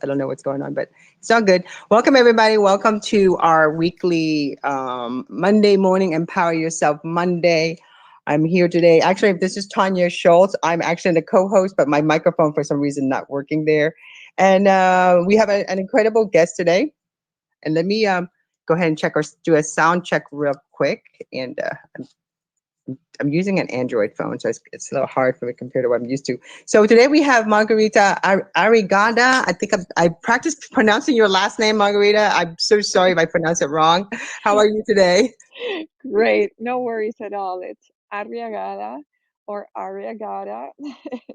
I don't know what's going on, but it's all good. Welcome, everybody. Welcome to our weekly Monday morning Empower Yourself Monday. I'm here today. Actually, this is Tonya Scholz. I'm actually the co-host, but my microphone for some reason not working there. And we have an incredible guest today. And let me go ahead and check or do a sound check real quick. And I'm using an Android phone, so it's a little hard for me compared to what I'm used to. So today we have Margarita Arriagada. I think I practiced pronouncing your last name, Margarita. I'm so sorry if I pronounce it wrong. How are you today? Great, no worries at all. It's Arriagada or Arriagada,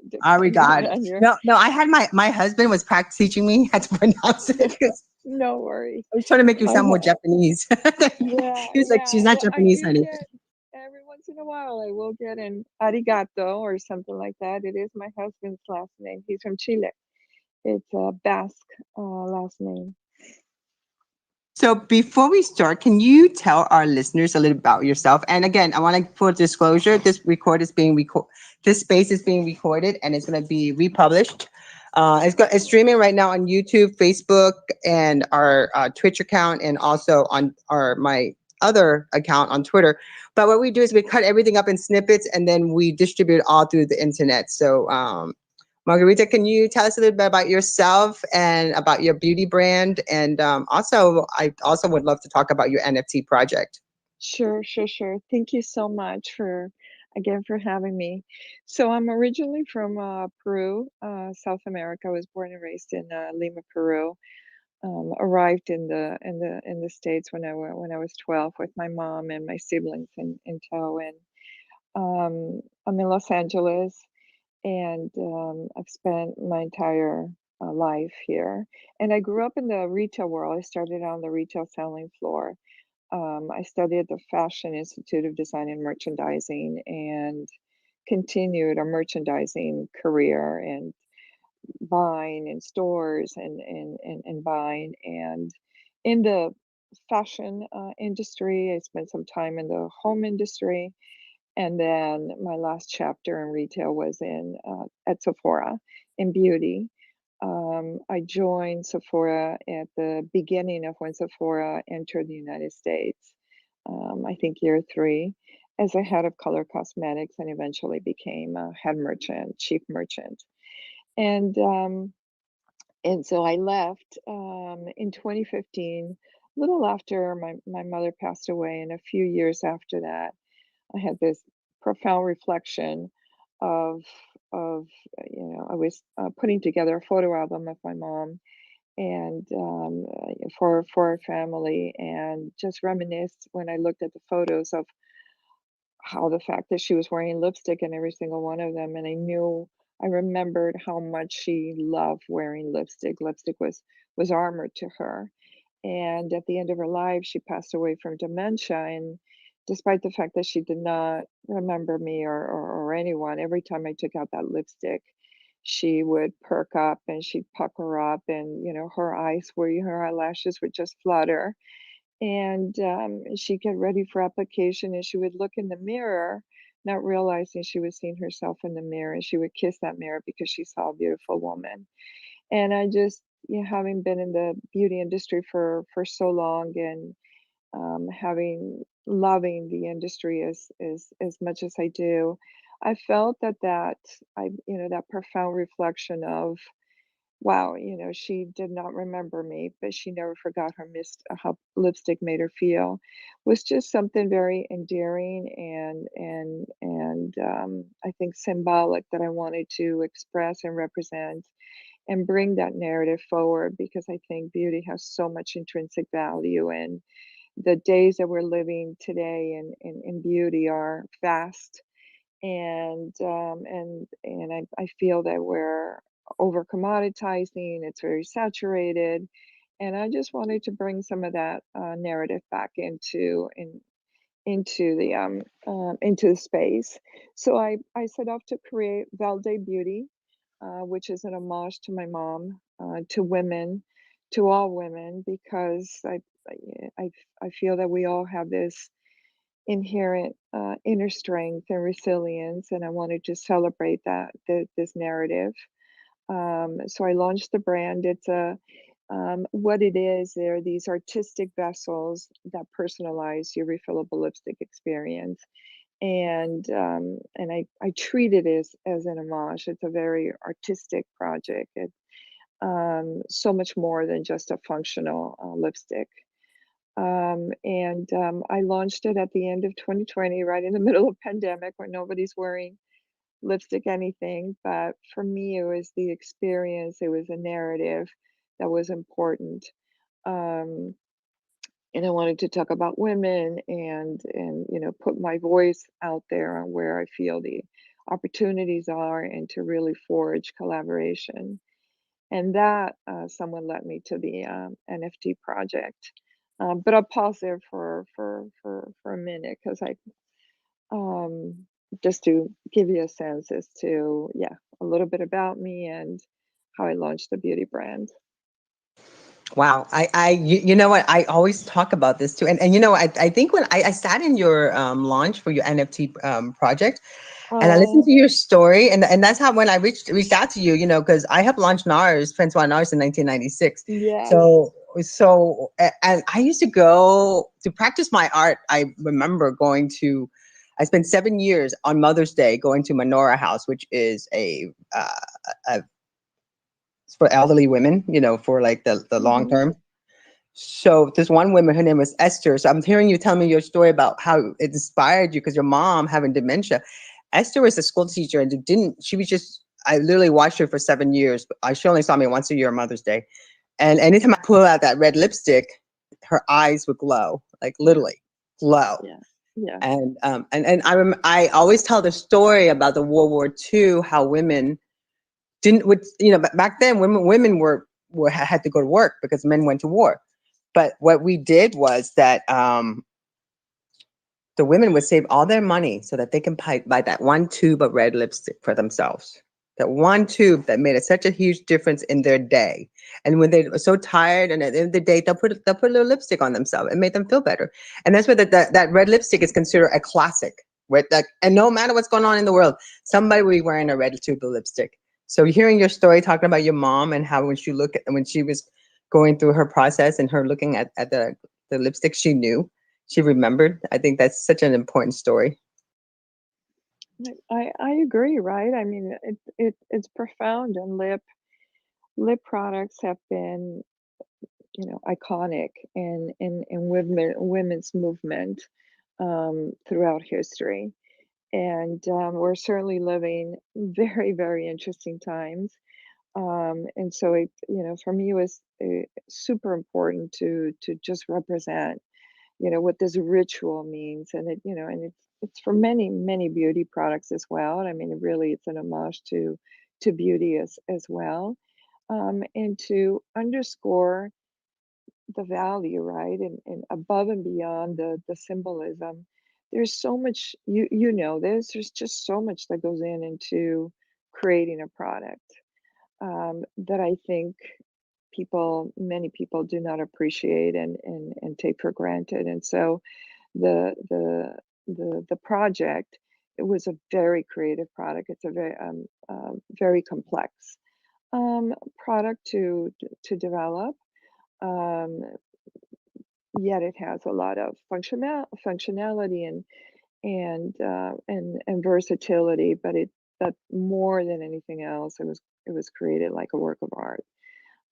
depending Arriagada. on your. No. I had my husband was practice teaching me how to pronounce it because No worries. I was trying to make you My sound more hu- Japanese. yeah, He was like, yeah. "She's not Well, I Japanese, do honey." get every once in a while. I will get an arigato or something like that. It is my husband's last name. He's from Chile. It's a Basque last name. So before we start, can you tell our listeners a little about yourself? And again, I want to full disclosure: this space is being recorded, and it's going to be republished. It's streaming right now on YouTube, Facebook, and our Twitch account, and also on our my other account on Twitter. But what we do is we cut everything up in snippets, and then we distribute all through the internet. So Margarita, can you tell us a little bit about yourself and about your beauty brand? And I also would love to talk about your NFT project. Sure, sure, sure. Thank you so much for again for having me. So I'm originally from Peru, South America. I was born and raised in Lima, Peru. Arrived in the States when I was 12 with my mom and my siblings in tow. And I'm in Los Angeles, and I've spent my entire life here. And I grew up in the retail world. I started on the retail selling floor. I studied at the Fashion Institute of Design and Merchandising and continued a merchandising career and buying in stores and buying. And in the fashion industry, I spent some time in the home industry. And then my last chapter in retail was in at Sephora in beauty. I joined Sephora at the beginning of when Sephora entered the United States, I think year three, as a head of color cosmetics, and eventually became a head merchant, chief merchant. And so I left in 2015, a little after my mother passed away, and a few years after that, I had this profound reflection of I was putting together a photo album of my mom and for our family, and just reminisced when I looked at the photos of how the fact that she was wearing lipstick in every single one of them, and I remembered how much she loved wearing lipstick. Lipstick was armor to her. And at the end of her life, she passed away from dementia. And despite the fact that she did not remember me or anyone, every time I took out that lipstick, she would perk up and she'd pucker up, and her eyelashes would just flutter. And she'd get ready for application, and she would look in the mirror, not realizing she was seeing herself in the mirror, and she would kiss that mirror because she saw a beautiful woman. And I just, having been in the beauty industry for so long, and having loving the industry as much as I do, I felt that profound reflection of, wow, she did not remember me, but she never forgot how lipstick made her feel, was just something very endearing and I think symbolic, that I wanted to express and represent and bring that narrative forward, because I think beauty has so much intrinsic value, and the days that we're living today in beauty are fast, and I feel that we're over commoditizing. It's very saturated, and I just wanted to bring some of that narrative back into the space. So I set off to create Valdé Beauty, which is an homage to my mom, to women, to all women, because I I feel that we all have this inherent inner strength and resilience, and I wanted to celebrate this narrative. So I launched the brand. It's what it is, they're these artistic vessels that personalize your refillable lipstick experience. And I treat it as an homage. It's a very artistic project. It so much more than just a functional lipstick. I launched it at the end of 2020, right in the middle of pandemic, where nobody's wearing lipstick anything. But for me, it was the experience. It was a narrative that was important. Um, and I wanted to talk about women and put my voice out there on where I feel the opportunities are and to really forge collaboration. And that someone led me to the NFT project. But I'll pause there for a minute because I um, just to give you a sense as to, yeah, a little bit about me and how I launched the beauty brand. Wow. You know what? I always talk about this too. And you know, I think when I sat in your launch for your NFT project, and I listened Oh, to your story, and that's how when I reached out to you, you know, because I helped launch NARS, Francois NARS in 1996. yes. And I used to go to practice my art. I remember I spent 7 years on Mother's Day going to Menorah House, which is a for elderly women, you know, for like the long Hmm. term. So this one woman, her name was Esther. So I'm hearing you tell me your story about how it inspired you because your mom having dementia. Esther was a school teacher and she was just, I literally watched her for 7 years. But she only saw me once a year on Mother's Day. And anytime I pull out that red lipstick, her eyes would glow, like Yeah, literally glow. yeah, yeah. I always tell the story about the World War II, how women didn't, with, you know, back then women had to go to work because men went to war. But what we did was that the women would save all their money so that they can buy that one tube of red lipstick for themselves. That one tube that made such a huge difference in their day. And when they were so tired, and at the end of the day, they'll put a little lipstick on themselves and make them feel better. And that's why that red lipstick is considered a classic. And no matter what's going on in the world, somebody will be wearing a red tube of lipstick. So hearing your story, talking about your mom and how when she was going through her process and her looking at the lipstick, she remembered. I think that's such an important story. I agree, right? I mean, it's profound, and lip products have been, iconic in women's movement throughout history. And we're certainly living very, very interesting times. And so for me, it was super important to just represent, what this ritual means, and it's for many, many beauty products as well. I mean, really, it's an homage to beauty as well, and to underscore the value, right? And above and beyond the symbolism, there's so much, there's just so much that goes into creating a product, that I think many people do not appreciate and take for granted. And so the the the project, it was a very creative product. It's a very complex product to develop. Um, Yet it has a lot of functionality and versatility. But more than anything else, it was created like a work of art.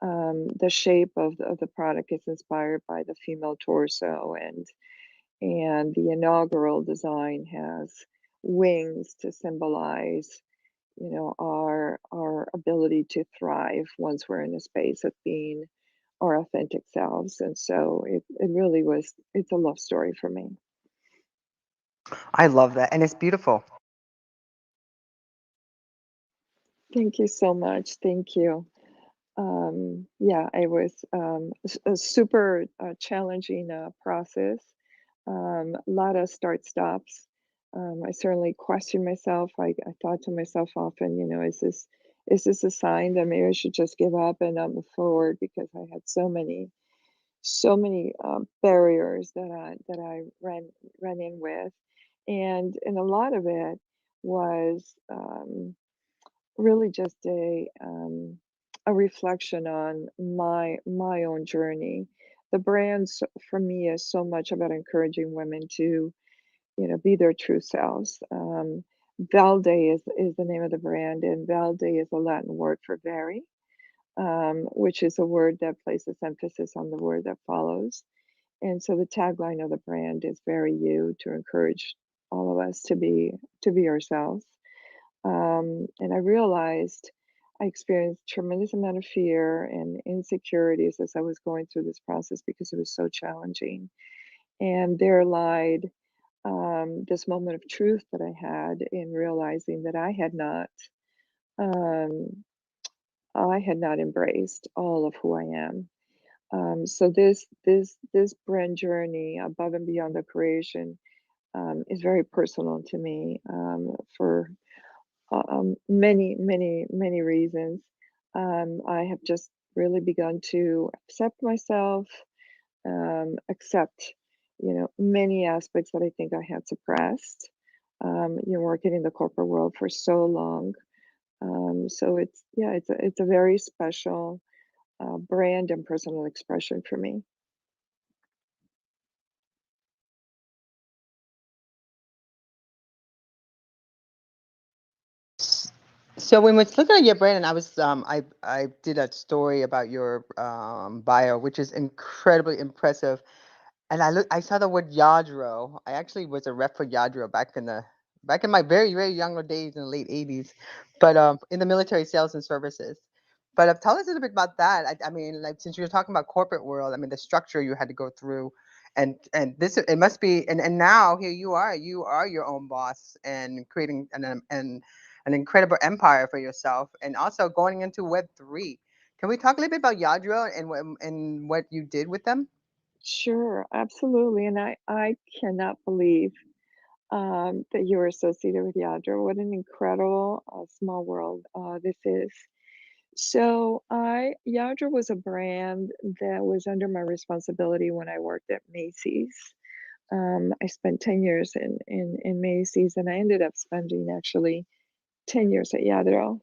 The shape of the product is inspired by the female torso, and the inaugural design has wings to symbolize, our ability to thrive once we're in a space of being our authentic selves. And so it really was, it's a love story for me. I love that, and it's beautiful. Thank you so much. Thank you. Yeah, it was a super challenging process. A lot of start stops. I certainly questioned myself. I thought to myself often, is this a sign that maybe I should just give up and not move forward, because I had so many barriers that I ran in with, and a lot of it was really just a reflection on my own journey. The brand for me is so much about encouraging women to, be their true selves. Valdé is the name of the brand, and Valdé is a Latin word for very, which is a word that places emphasis on the word that follows. And so the tagline of the brand is "Very You," to encourage all of us to be ourselves. And I realized I experienced tremendous amount of fear and insecurities as I was going through this process because it was so challenging. And there lied this moment of truth that I had in realizing that um, I had not embraced all of who I am. So this brand journey above and beyond the creation is very personal to me for many reasons. I have just really begun to accept myself, accept, many aspects that I think I had suppressed. Working in the corporate world for so long. So it's a very special brand and personal expression for me. So when we're looking at your brand, and I did a story about your bio, which is incredibly impressive. And I saw the word Yadro. I actually was a rep for Yadro back in my very, very younger days in the late 80s, but in the military sales and services. But tell us a little bit about that. I mean, like since you're talking about corporate world, I mean the structure you had to go through, and this it must be, and now here you are your own boss and creating an incredible empire for yourself, and also going into Web3. Can we talk a little bit about Yadro and what you did with them? Sure, absolutely. And I cannot believe that you're associated with Yadra. What an incredible small world this is. So Yadra was a brand that was under my responsibility when I worked at Macy's. I spent 10 years in Macy's, and I ended up spending actually 10 years at Yadro.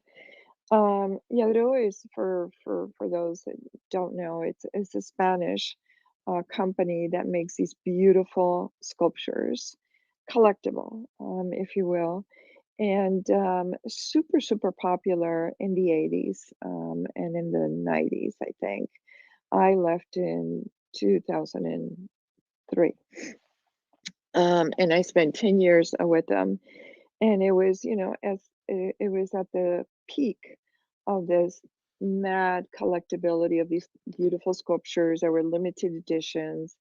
Yadro is for those that don't know, it's a Spanish company that makes these beautiful sculptures, collectible, if you will, and super popular in the 80s and in the 90s, I think. I left in 2003, and I spent 10 years with them. And it was, as it was at the peak of this mad collectability of these beautiful sculptures that were limited editions,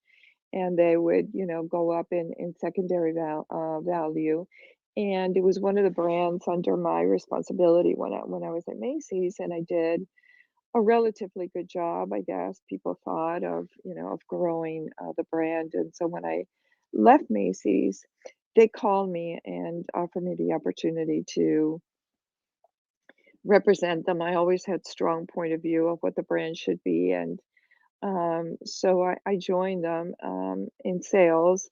and they would, go up in secondary value. And it was one of the brands under my responsibility when I was at Macy's, and I did a relatively good job, I guess. People thought of growing the brand. And so when I left Macy's, they called me and offered me the opportunity to represent them. I always had strong point of view of what the brand should be, and so I joined them in sales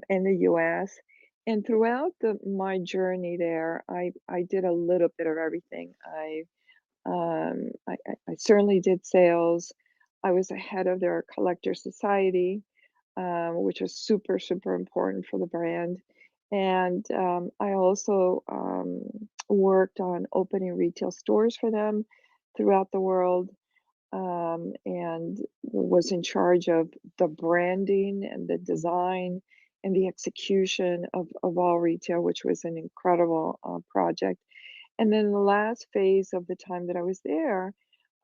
in the U.S. And throughout my journey there, I did a little bit of everything. I certainly did sales. I was a head of their collector society, which was super important for the brand. And I also worked on opening retail stores for them throughout the world, and was in charge of the branding and the design and the execution of all retail, which was an incredible project. And then the last phase of the time that I was there,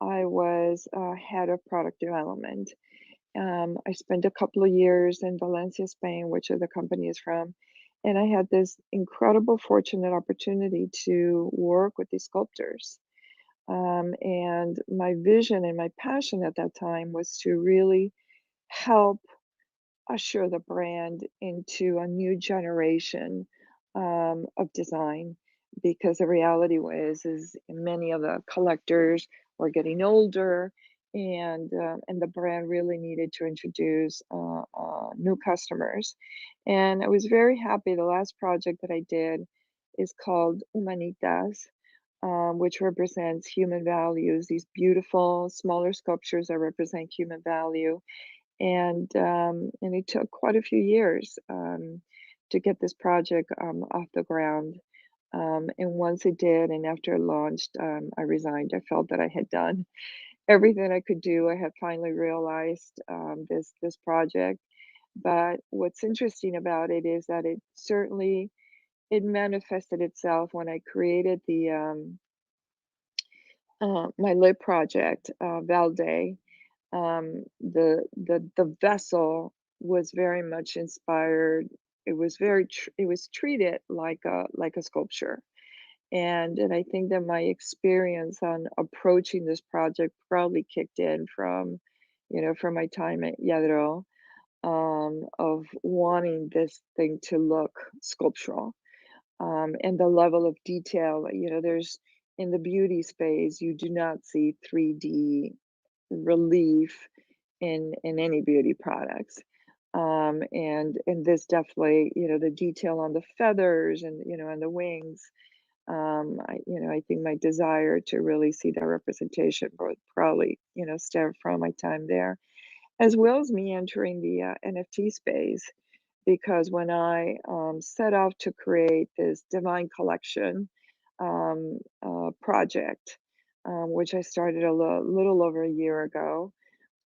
I was head of product development. I spent a couple of years in Valencia, Spain, which the company is from. And I had this incredible, fortunate opportunity to work with these sculptors. And my vision and my passion at that time was to really help usher the brand into a new generation of design, because the reality was is many of the collectors were getting older, and the brand really needed to introduce new customers. And I was very happy. The last project that I did is called Humanitas, which represents human values, these beautiful smaller sculptures that represent human value. And it took quite a few years to get this project off the ground. And once it did, and after it launched, I resigned. I felt that I had done everything I could do. I had finally realized this project. But what's interesting about it is that it certainly it manifested itself when I created the my lip project, Valdé. The vessel was very much inspired. It was it was treated like a sculpture. And I think that my experience on approaching this project probably kicked in from, from my time at Yadro, of wanting this thing to look sculptural, and the level of detail. There's in the beauty space, you do not see 3D relief in any beauty products. And this definitely, the detail on the feathers and and the wings. I think my desire to really see that representation would probably, stem from my time there, as well as me entering the NFT space. Because when I set off to create this Divine Collection project, which I started a little over a year ago,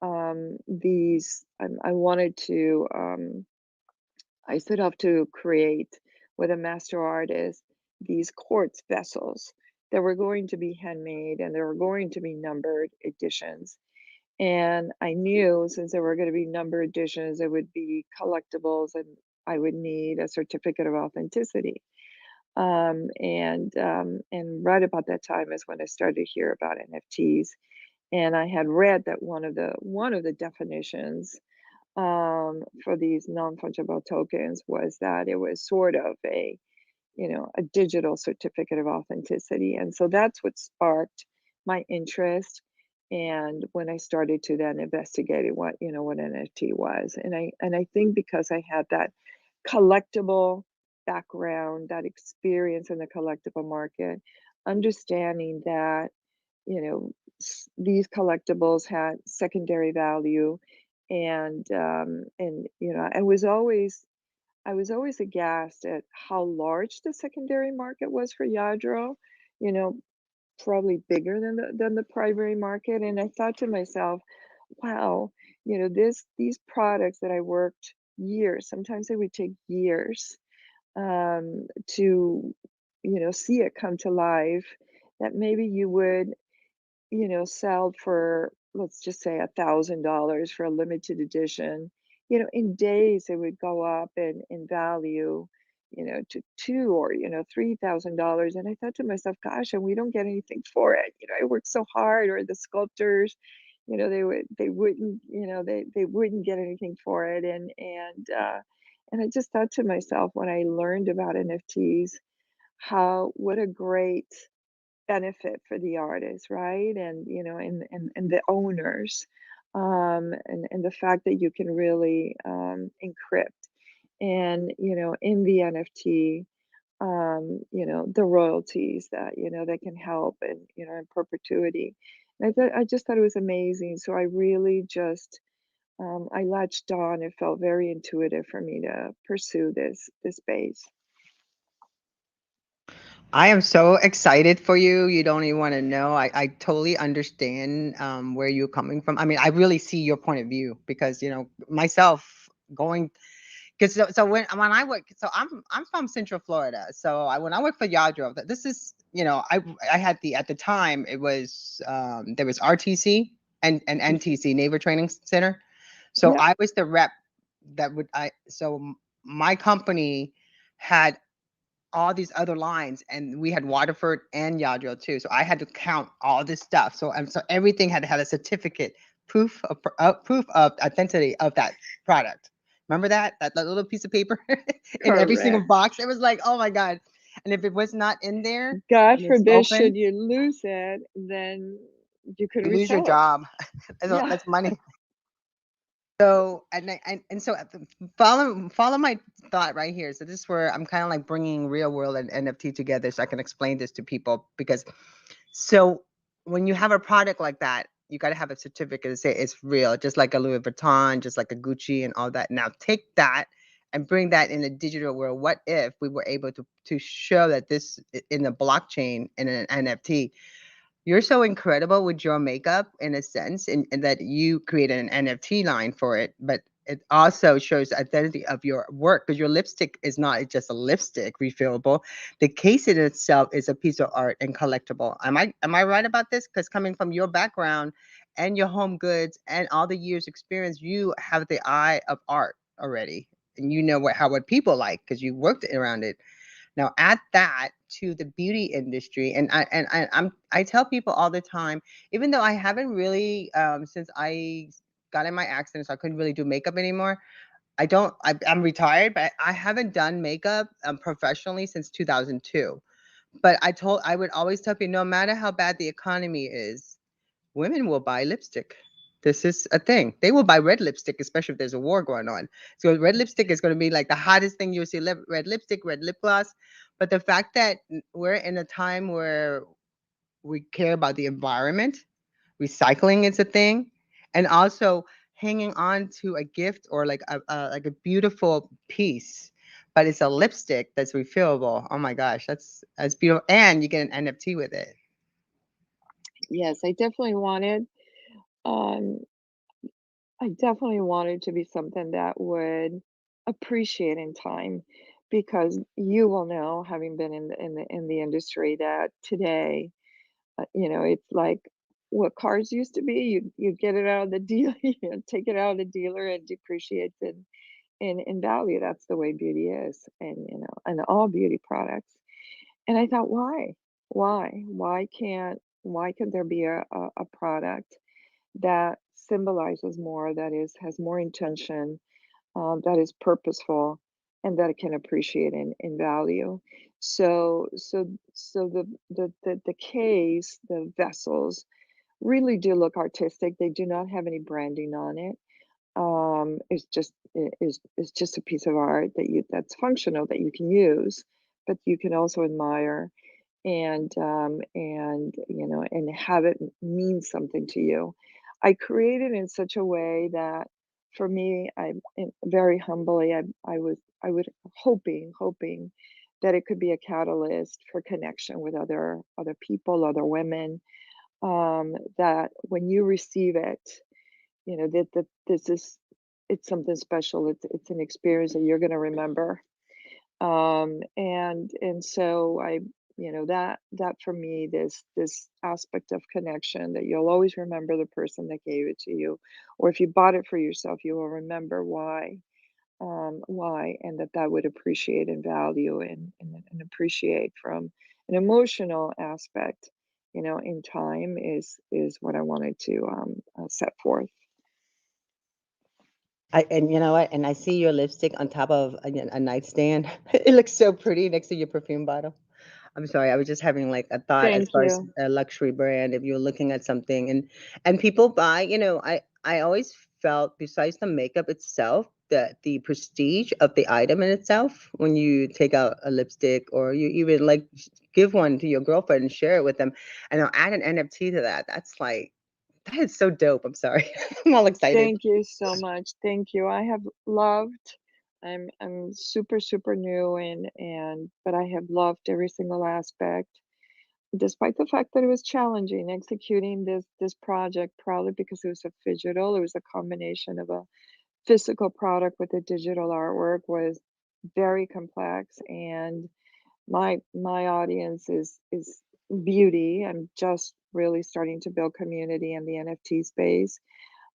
I wanted to, I set off to create with a master artist these quartz vessels that were going to be handmade, and there were going to be numbered editions. And I knew, since there were going to be number editions, it would be collectibles, and I would need a certificate of authenticity. And right about that time is when I started to hear about NFTs, and I had read that one of the definitions for these non-fungible tokens was that it was sort of a digital certificate of authenticity. And so that's what sparked my interest. And when I started to then investigate what NFT was, and I think because I had that collectible background, that experience in the collectible market, understanding that these collectibles had secondary value. And I was always aghast at how large the secondary market was for Yadro, you know, probably bigger than the primary market. And I thought to myself, wow, these products that I worked years, sometimes it would take years to, see it come to life, that maybe you would sell for, let's just say, $1,000 for a limited edition. In days it would go up in value, to two or $3,000. And I thought to myself, gosh, and we don't get anything for it. I worked so hard, or the sculptors, they wouldn't get anything for it. And I just thought to myself, when I learned about NFTs, what a great benefit for the artists, right? And the owners, and the fact that you can really encrypt, and in the NFT, the royalties that can help, and in perpetuity. And I just thought it was amazing. So I really just I latched on. It felt very intuitive for me to pursue this space. I am so excited for you. You don't even want to know. I totally understand where you're coming from. I mean, I really see your point of view because, myself going, because so when I work, so I'm from Central Florida. So when I work for Yadro, this is, I had at the time it was there was RTC and NTC, Naval Training Center. So Yep, I was the rep that would I so my company had all these other lines, and we had Waterford and Yadro too. So I had to count all this stuff. So everything had to have a certificate, proof of authenticity of that product. Remember that little piece of paper in every single correct. box? It was like, oh my God. And if it was not in there God and it's forbid, open, should you lose it, then you could you lose your resell it. job. Yeah. That's money. So and so follow my thought right here. So this is where I'm kind of like bringing real world and NFT together, so I can explain this to people. Because so when you have a product like that, you got to have a certificate to say it's real, just like a Louis Vuitton, just like a Gucci and all that. Now take that and bring that in the digital world. What if we were able to show that this in the blockchain in an NFT? You're so incredible with your makeup in a sense, and that you created an NFT line for it, but it also shows the identity of your work, because your lipstick is not just a lipstick refillable. The case in itself is a piece of art and collectible. Am I right about this? Because coming from your background and your home goods and all the years experience, you have the eye of art already, and you know what people like because you worked around it. Now add that to the beauty industry, and I tell people all the time, even though I haven't really since I got in my accident, so I couldn't really do makeup anymore. I'm retired, but I haven't done makeup professionally since 2002. But I would always tell people, no matter how bad the economy is, women will buy lipstick. This is a thing. They will buy red lipstick, especially if there's a war going on. So red lipstick is going to be like the hottest thing you'll see. Red lipstick, red lip gloss. But the fact that we're in a time where we care about the environment, recycling is a thing, and also hanging on to a gift or like a beautiful piece, but it's a lipstick that's refillable. Oh my gosh, that's beautiful, and you get an NFT with it. Yes, um, I definitely wanted to be something that would appreciate in time, because you will know, having been in the industry, that today, it's like what cars used to be. You get it out of the dealer, you take it out of the dealer, and depreciates in value. That's the way beauty is, and all beauty products. And I thought, why? Why can't there be a product that symbolizes more, that is has more intention, that is purposeful, and that it can appreciate in value. So the case, the vessels really do look artistic. They do not have any branding on it. It's just a piece of art that's functional, that you can use, but you can also admire, and have it mean something to you. I created in such a way that, for me, very humbly, I would hoping that it could be a catalyst for connection with other people, other women. That when you receive it, that this is it's something special. It's an experience that you're going to remember. And so that for me, this aspect of connection, that you'll always remember the person that gave it to you, or if you bought it for yourself, you will remember why, and that would appreciate and value, and appreciate from an emotional aspect, in time, is what I wanted to set forth. And you know what? And I see your lipstick on top of a nightstand. It looks so pretty next to your perfume bottle. I'm sorry, I was just having like a thought as Thank far as you. a luxury brand. If you're looking at something and people buy, I always felt besides the makeup itself, that the prestige of the item in itself, when you take out a lipstick or you even like give one to your girlfriend and share it with them, and I'll add an NFT to that. That's like that is so dope. I'm sorry. I'm all excited. Thank you so much. Thank you. I have loved. I'm super super new, but I have loved every single aspect, despite the fact that it was challenging executing this project, probably because it was a digital. It was a combination of a physical product with a digital artwork, was very complex, and my audience is beauty. I'm just really starting to build community in the NFT space.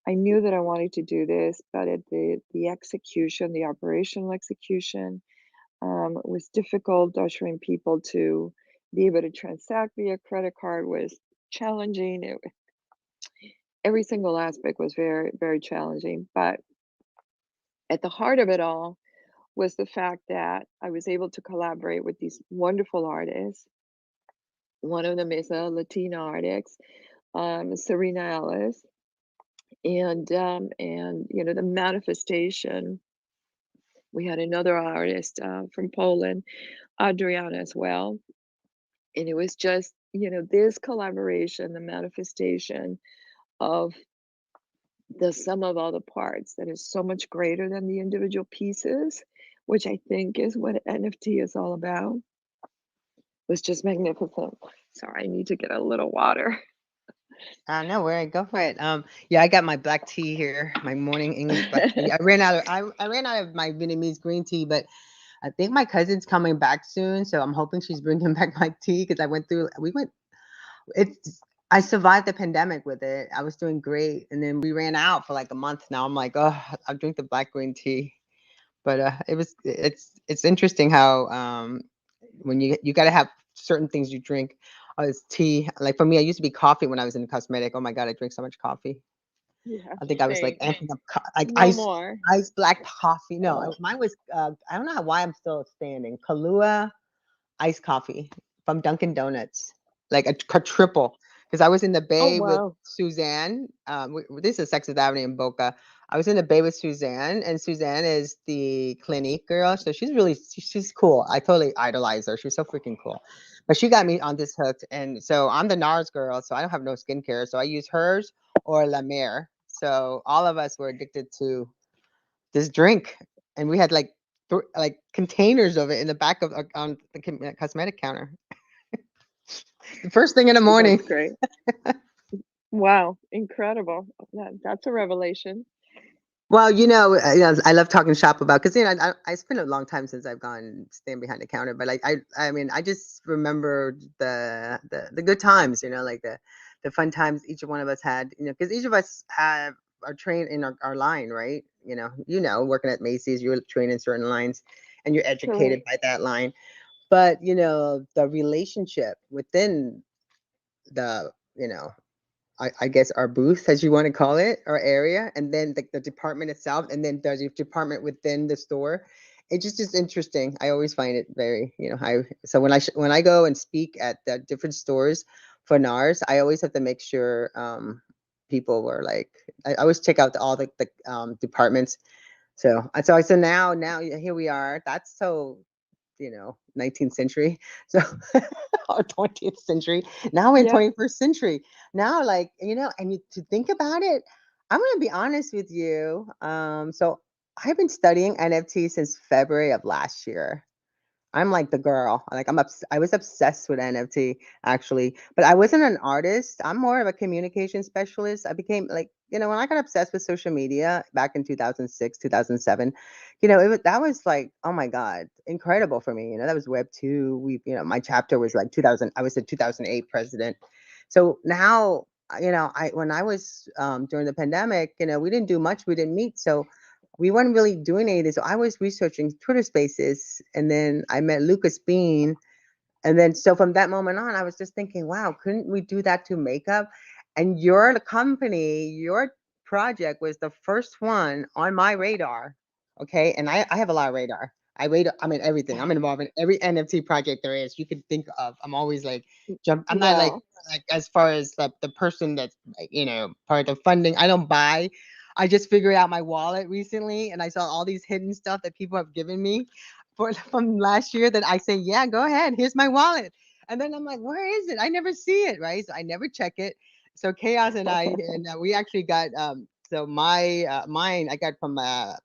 I knew that I wanted to do this, but the execution, the operational execution, was difficult. Ushering people to be able to transact via credit card was challenging. Every single aspect was very, very challenging. But at the heart of it all was the fact that I was able to collaborate with these wonderful artists. One of them is a Latina artist, Serena Ellis, And you know, the manifestation. We had another artist from Poland, Adriana, as well, and it was just, you know, this collaboration, the manifestation of the sum of all the parts that is so much greater than the individual pieces, which I think is what NFT is all about, was just magnificent. Sorry, I need to get a little water. I know where I go for it. Yeah, I got my black tea here, my morning English black tea. I ran out of my Vietnamese green tea, but I think my cousin's coming back soon, so I'm hoping she's bringing back my tea because we went. It's I survived the pandemic with it. I was doing great, and then we ran out for like a month. Now I'm like, oh, I'll drink the black green tea. But it's interesting how when you got to have certain things you drink. It's tea. Like for me, I used to be coffee when I was in cosmetic. Oh my god, I drink so much coffee. Yeah, I think I was like same. amping up like No more. ice black coffee. No, mine was I don't know why I'm still standing. Kahlua iced coffee from Dunkin' Donuts, like a triple. Because I was in the Oh, Bay with wow. Suzanne. This is Sexth Avenue in Boca. I was in the Bay with Suzanne, and Suzanne is the Clinique girl, so she's cool. I totally idolize her. She's so freaking cool. But she got me on this hook, and so I'm the NARS girl, so I don't have no skincare, so I use hers or La Mer. So all of us were addicted to this drink, and we had like containers of it in the back of on the cosmetic counter. The first thing in the morning. That's great. Wow, incredible. That's a revelation. Well, I love talking shop about because it's been a long time since I've gone stand behind the counter, but like I mean I just remember the good times, like the fun times each one of us had, because each of us have are trained in our line, right? Working at Macy's, you're trained in certain lines, and you're educated Correct. by that line. But the relationship within the I guess our booth, as you want to call it, our area, and then the department itself, and then the department within the store. It just is interesting. I always find it very, high. So when I go and speak at the different stores for NARS, I always have to make sure people were like, I always check out all the departments. So now here we are. That's so 19th century. So or 20th century. Now we're in Yep. 21st century. Now, like, and to think about it, I'm going to be honest with you. So I've been studying NFT since February of last year. I'm like the girl. Like I was obsessed with NFT actually, but I wasn't an artist. I'm more of a communication specialist. I became like, when I got obsessed with social media back in 2006, 2007, that was like, oh my God, incredible for me. That was Web 2. My chapter was like 2000. I was the 2008 president. So now, I when I was during the pandemic, we didn't do much. We didn't meet. So we weren't really doing anything. So I was researching Twitter Spaces, and then I met Lucas Bean, and then so from that moment on, I was just thinking, wow, couldn't we do that to makeup? And your company, your project was the first one on my radar. Okay, and I have a lot of radar. I'm in everything. I'm involved in every NFT project there is. You could think of. I'm always like jump. I'm not Wow. like as far as the person that's like, part of funding. I don't buy. I just figured out my wallet recently, and I saw all these hidden stuff that people have given me from last year that I say, yeah, go ahead. Here's my wallet. And then I'm like, where is it? I never see it, right? So I never check it. So Chaos and we actually got so mine I got from an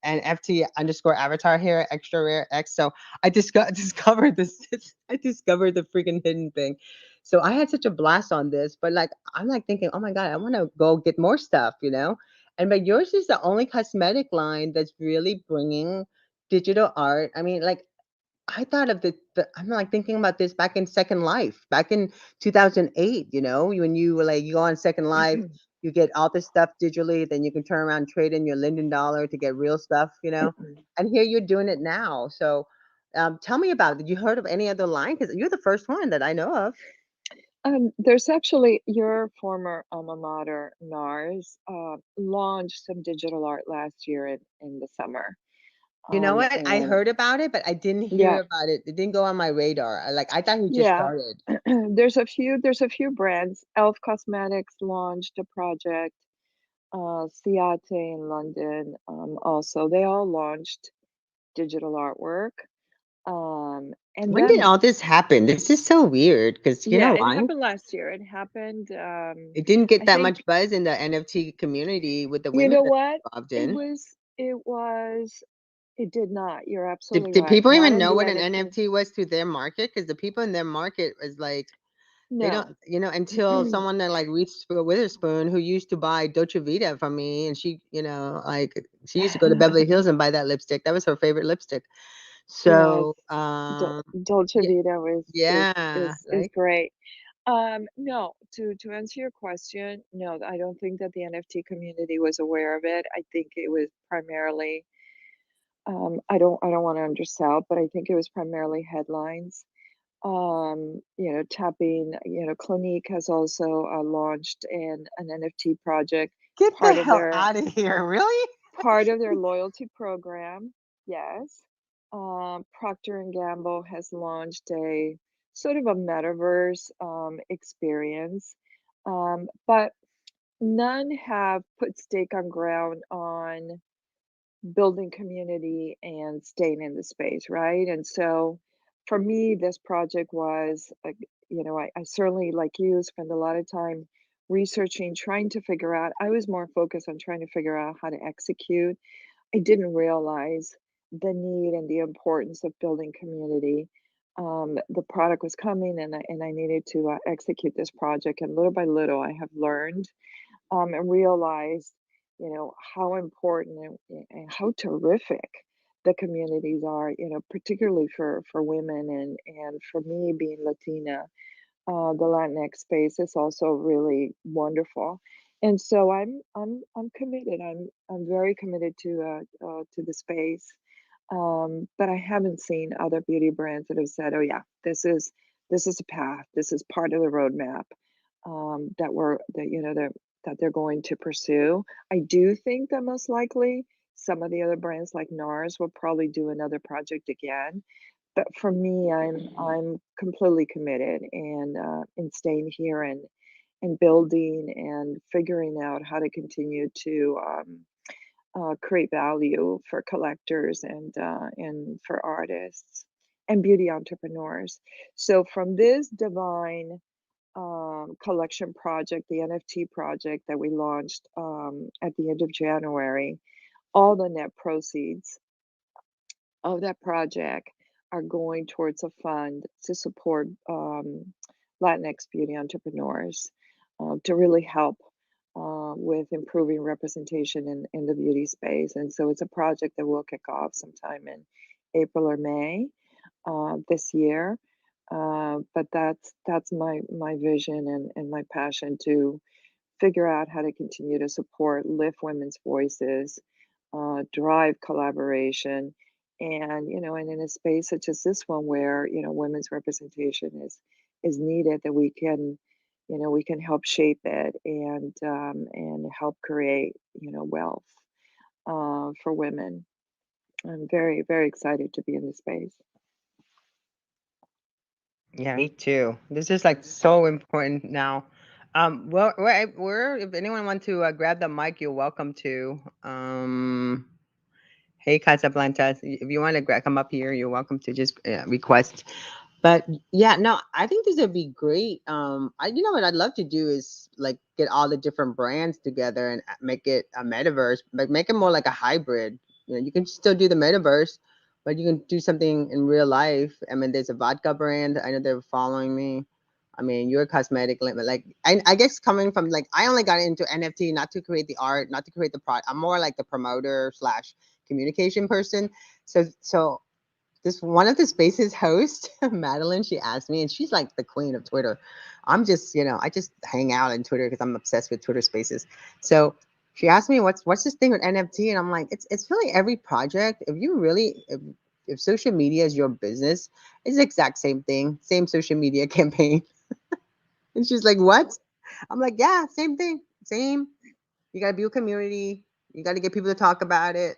FT underscore avatar here, extra rare X. So I discovered this. I discovered the freaking hidden thing. So I had such a blast on this, but like I'm like thinking, oh my god, I want to go get more stuff. And but yours is the only cosmetic line that's really bringing digital art. I mean, like I thought of I'm like thinking about this back in Second Life, back in 2008, when you were like, you go on Second Life, you get all this stuff digitally, then you can turn around and trade in your Linden dollar to get real stuff. And here you're doing it now. So tell me about it. You heard of any other line? Because you're the first one that I know of. There's actually your former alma mater, NARS, launched some digital art last year in the summer. You know what? I And heard about it, but I didn't hear yeah, about it. It didn't go on my radar. I thought he just yeah. started. There's a few brands. Elf Cosmetics launched a project. Siate in London, also. They all launched digital artwork. And When did then, all this happen? This is so weird because you yeah, know it why? happened last year. It happened, It didn't get I that think, much buzz in the NFT community with the you women know that what? are involved It in. was, it was, it did not. You're Did, absolutely did right. people Not even in know the what an NFT. NFT was to their market? Because the people in their market was like, they don't, No. until someone that like Reese Witherspoon, who used to buy Dolce Vita from me, and she, like she used to go to Beverly Hills and buy that lipstick. That was her favorite lipstick. Yes, So, Dolce yeah, Vita was yeah, is like great. No, to answer your question, no, I don't think that the NFT community was aware of it. I think it was primarily, I don't want to undersell, but I think it was primarily headlines. Tapping, Clinique has also launched an NFT project, get the part of hell their out of here, really? part of their loyalty program. Yes. Procter and Gamble has launched a sort of a metaverse experience, but none have put stake on ground on building community and staying in the space, right? And so for me, this project was, I certainly, like you, spend a lot of time researching, trying to figure out. I was more focused on trying to figure out how to execute. I didn't realize the need and the importance of building community. The product was coming, and I needed to execute this project. And little by little, I have learned and realized, how important and how terrific the communities are. Particularly for women and for me being Latina, the Latinx space is also really wonderful. And so I'm committed. I'm very committed to the space. But I haven't seen other beauty brands that have said, "Oh yeah, this is a path. This is part of the roadmap that we're that you know that they're going to pursue." I do think that most likely some of the other brands like NARS will probably do another project again, but for me, I'm completely committed and in staying here and building and figuring out how to continue to create value for collectors and for artists and beauty entrepreneurs. So from this divine collection project, the NFT project that we launched at the end of January, all the net proceeds of that project are going towards a fund to support Latinx beauty entrepreneurs to really help with improving representation in the beauty space. And so it's a project that will kick off sometime in April or May this year. But that's my vision and my passion to figure out how to continue to support, lift women's voices, drive collaboration, and and in a space such as this one where women's representation is needed, that we can help shape it and help create wealth for women. I'm very very excited to be in this space. Yeah, me too. This is like so important now. Well, if anyone want to grab the mic, you're welcome to. Hey, Casablanca, if you want to come up here, you're welcome to just request. But yeah, no, I think this would be great. You know what I'd love to do is like get all the different brands together and make it a metaverse, but make it more like a hybrid. You can still do the metaverse, but you can do something in real life. I mean, there's a vodka brand. I know they're following me. I mean, you're a cosmetic, like I guess coming from like I only got into NFT not to create the art, not to create the product. I'm more like the promoter slash communication person. So this one of the spaces host, Madeline, she asked me, and she's like the queen of Twitter. I'm just, I just hang out in Twitter because I'm obsessed with Twitter spaces. So she asked me, what's this thing with NFT? And I'm like, it's really every project. If you really if social media is your business, it's the exact same thing, same social media campaign. And she's like, what? I'm like, yeah, same thing, same. You got to build community. You got to get people to talk about it.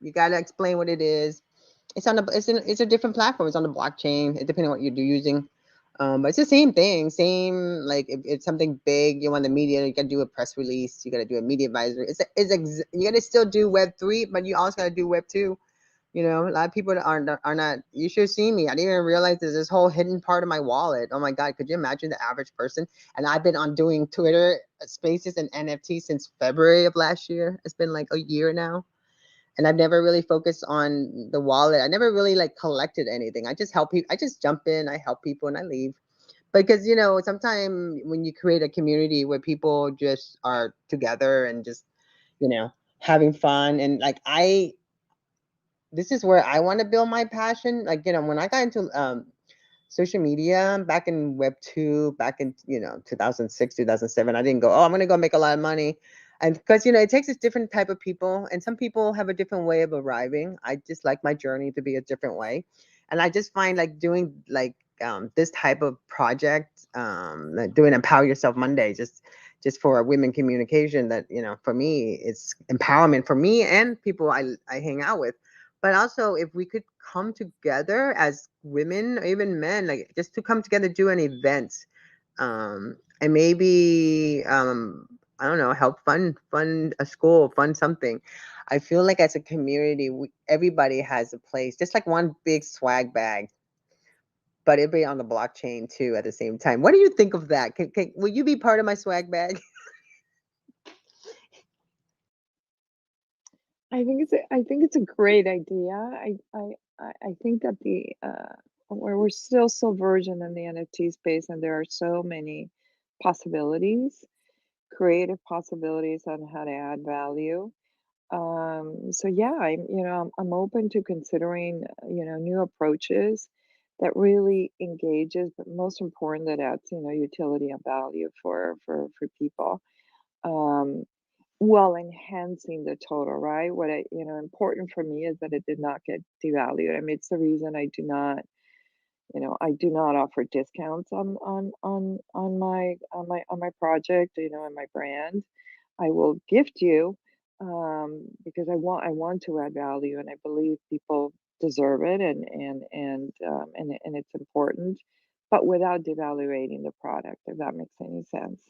You got to explain what it is. It's a different platform. It's on the blockchain, depending on what you're using. But it's the same thing. Same, like if it's something big, you want the media, you gotta do a press release, you gotta do a media advisory. You gotta still do Web 3, but you also gotta do Web 2. A lot of people are not. You should see me. I didn't even realize there's this whole hidden part of my wallet. Oh my God, could you imagine the average person? And I've been on doing Twitter Spaces and NFT since February of last year. It's been like a year now, and I've never really focused on the wallet. I never really like collected anything. I just help people. I just jump in, I help people, and I leave. Because sometimes when you create a community where people just are together and just you know having fun, and like this is where I want to build my passion. Like, when I got into social media back in Web 2, back in 2006, 2007, I didn't go, oh, I'm gonna go make a lot of money. And because it takes a different type of people, and some people have a different way of arriving. I just like my journey to be a different way. And I just find like doing like this type of project, like doing Empower Yourself Monday, just for women communication, that for me it's empowerment for me and people I hang out with. But also, if we could come together as women or even men, like just to come together, do an event, and maybe I don't know, help fund a school, fund something. I feel like as a community, everybody has a place, just like one big swag bag, but it'd be on the blockchain too at the same time. What do you think of that? Will you be part of my swag bag? I think it's a great idea. I think that we're still so virgin in the NFT space, and there are so many possibilities, creative possibilities on how to add value. So yeah, I'm open to considering, new approaches that really engages, but most important that adds, utility and value for people. Um, while enhancing the total, right? Important for me is that it did not get devalued. I mean, it's the reason I do not offer discounts on my project, and my brand. I will gift you, because I want to add value, and I believe people deserve it, and it's important, but without devaluating the product, if that makes any sense.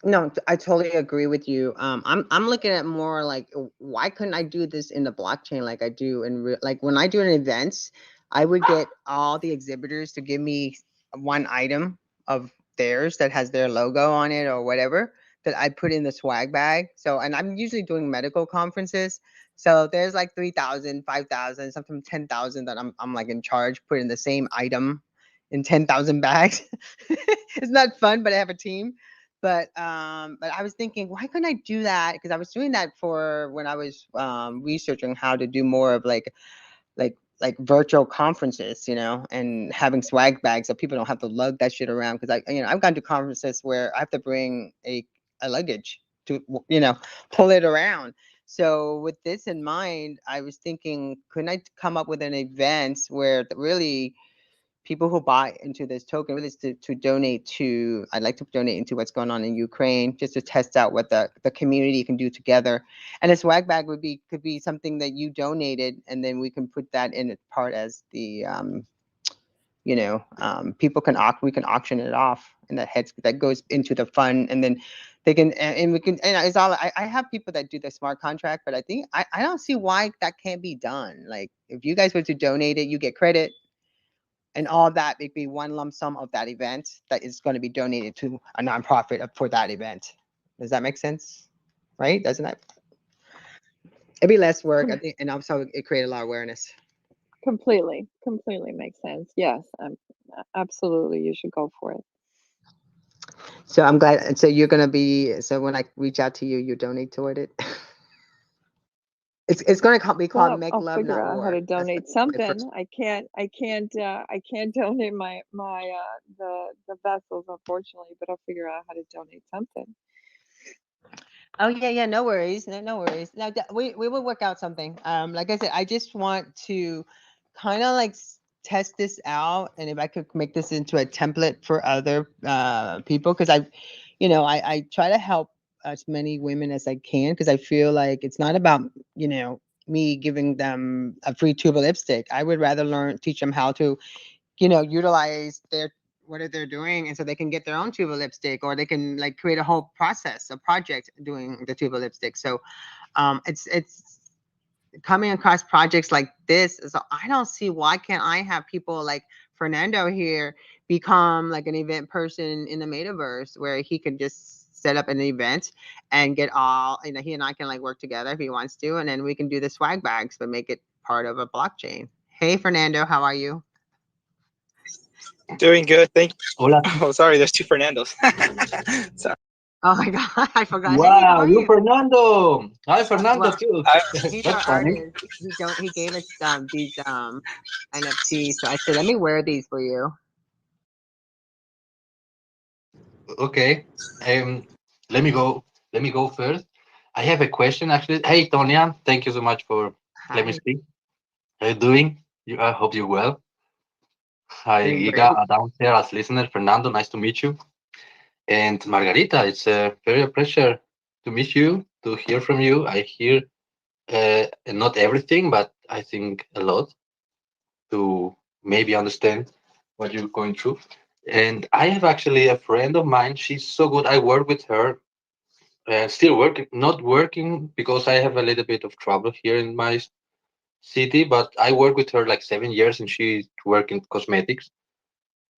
No, I totally agree with you. I'm looking at more like, why couldn't I do this in the blockchain like I do in like when I do an events, I would get all the exhibitors to give me one item of theirs that has their logo on it or whatever, that I put in the swag bag. So, and I'm usually doing medical conferences. So there's like 3,000, 5,000, sometimes 10,000 that I'm like in charge, putting the same item in 10,000 bags. It's not fun, but I have a team. But I was thinking, why couldn't I do that? Because I was doing that for when I was researching how to do more of like virtual conferences, and having swag bags so people don't have to lug that shit around. Because I've gone to conferences where I have to bring a luggage to pull it around. So with this in mind, I was thinking, couldn't I come up with an event where really people who buy into this token really is to donate to, I'd like to donate into what's going on in Ukraine, just to test out what the community can do together. And a swag bag could be something that you donated, and then we can put that in part as the people we can auction it off, and that goes into the fund, and then they can, and we can, and it's all, I have people that do the smart contract, but I think I don't see why that can't be done. Like if you guys were to donate it, you get credit, and all that would be one lump sum of that event that is going to be donated to a nonprofit for that event. Does that make sense? Right? Doesn't that? It'd be less work, I Com- think, and also it create a lot of awareness. completely makes sense. Yes, absolutely, you should go for it. So I'm glad. And so you're gonna be. So when I reach out to you, you donate toward it. It's gonna be called Well, Make I'll Love figure Not out how War. to That's donate my first. something. I can't donate the vessels, unfortunately, but I'll figure out how to donate something. Oh yeah, yeah. No worries. No worries. Now we will work out something. Like I said, I just want to kind of like test this out, and if I could make this into a template for other people, because I try to help as many women as I can, because I feel like it's not about you know me giving them a free tube of lipstick. I would rather teach them how to utilize their what are they're doing, and so they can get their own tube of lipstick, or they can like create a whole process, a project doing the tube of lipstick. So it's coming across projects like this. So I don't see why can't I have people like Fernando here become like an event person in the metaverse where he can just set up an event and get all, he and I can like work together if he wants to, and then we can do the swag bags but make it part of a blockchain. Hey Fernando, how are you? Doing good, thank you. Hola. Oh, sorry, there's two Fernandos. Sorry. Oh my god, I forgot. Hey, how Wow, are you you? Fernando. Hi, Fernando Well, too. I, he's our That's funny. artist. He gave us these NFTs, so I said let me wear these for you. Okay. Um, let me go. Let me go first. I have a question actually. Hey, Tonya, thank you so much for let me Hi. speak. How you doing? I hope you're well. Hi, Doing Giga, great. down there as listener. Fernando, nice to meet you. And Margarita, it's a very pleasure to meet you, to hear from you. I hear not everything, but I think a lot to maybe understand what you're going through. And I have actually a friend of mine. She's so good. I work with her, still working, not working because I have a little bit of trouble here in my city, but I work with her like 7 years and she's working cosmetics.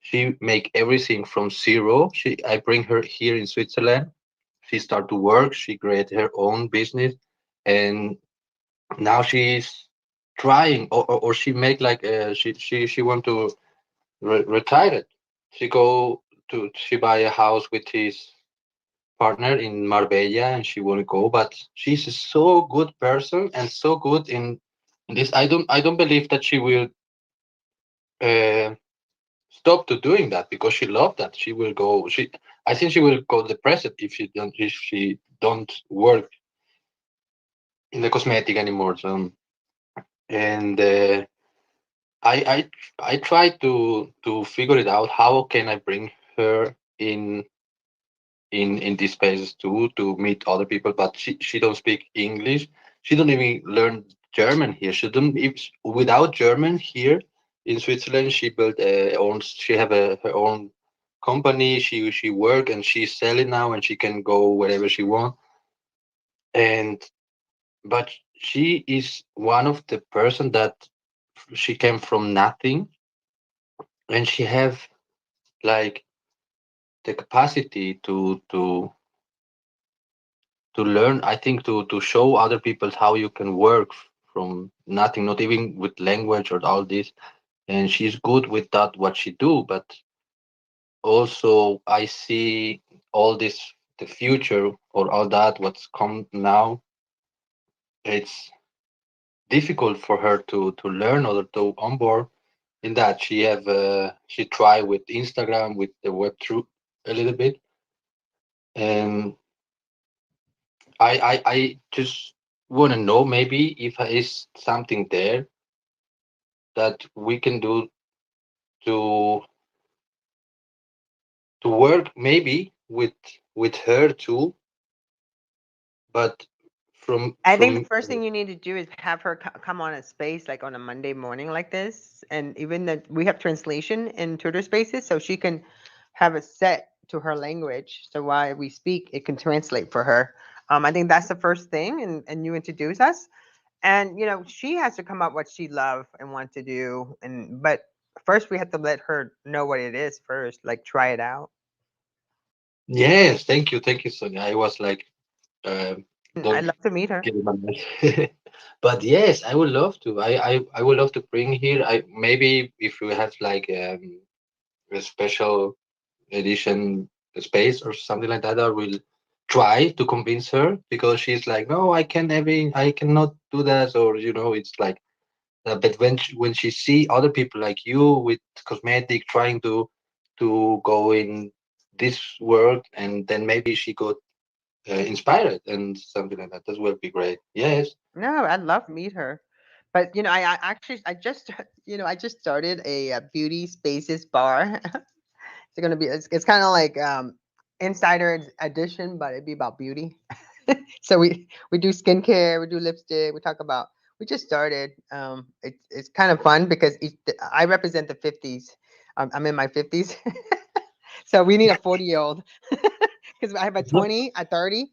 She make everything from zero. I bring her here in Switzerland. She start to work. She create her own business, and now she's trying, or she make like she want to retire it. She buy a house with his partner in Marbella, and she want to go. But she's a so good person and so good in this. I don't believe that she will uh, stop to doing that because she loved that. She will go. I think she will go depressed if she don't work in the cosmetic anymore. So and I I try to figure it out. How can I bring her in these spaces too to meet other people? But she don't speak English. She don't even learn German here. She don't if, without German here in Switzerland. She built a own. She have her own company. She work and she's selling now, and she can go wherever she want. And but she is one of the person that she came from nothing, and she have like the capacity to learn. I think to show other people how you can work from nothing, not even with language or all this. And she's good with that what she do. But also I see all this, the future or all that what's come now. It's difficult for her to learn or to onboard in that. She try with Instagram, with the web through a little bit. And I just want to know maybe if there is something there that we can do to work maybe with her too, but I think the from first thing you need to do is have her come on a space like on a Monday morning like this, and even that we have translation in Twitter Spaces, so she can have it set to her language. So while we speak, it can translate for her. I think that's the first thing, and you introduce us, and she has to come up what she love and want to do, and but first we have to let her know what it is first, like try it out. yes, thank you, Sonia. I was like, uh, And I'd don't love to meet her. get in my mind. But yes, I would love to. I would love to bring here. I maybe if we have like a special edition space or something like that, I will try to convince her because she's like, no, I cannot do that, or it's like. But when she see other people like you with cosmetic trying to go in this world, and then maybe she got inspired and something like that. That will be great. Yes. No, I'd love to meet her. But I actually I just I just started a, beauty spaces bar. It's gonna be it's kind of like insider edition, but it'd be about beauty. So we do skincare, we do lipstick, we talk about. We just started. It's kind of fun because I represent the 50s, I'm in my 50s. So we need a 40-year-old because I have a 20, a 30.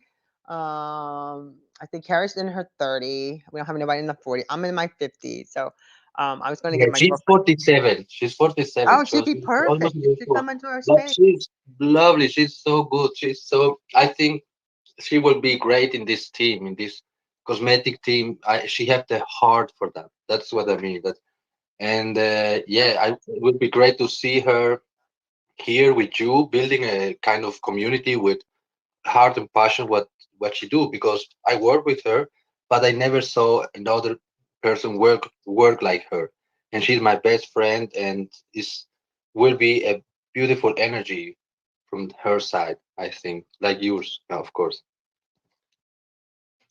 I think Kara's in her 30. We don't have anybody in the 40. I'm in my 50s. So I was going to Yeah, get my she's girlfriend. 47. She's 47, Oh, so she'd be she's almost perfect. your She'd age. come into our But space. she's lovely. She's so good. She's so. I think she will be great in this team, in this cosmetic team. She have the heart for that. That's what I mean. That and yeah, it would be great to see her here with you, building a kind of community with heart and passion what she do. Because I work with her, but I never saw another person work like her, and she's my best friend, and is will be a beautiful energy from her side. I think, like yours, of course.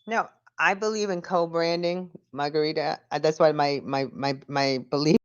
No, I believe in co-branding, Margarita. That's why my belief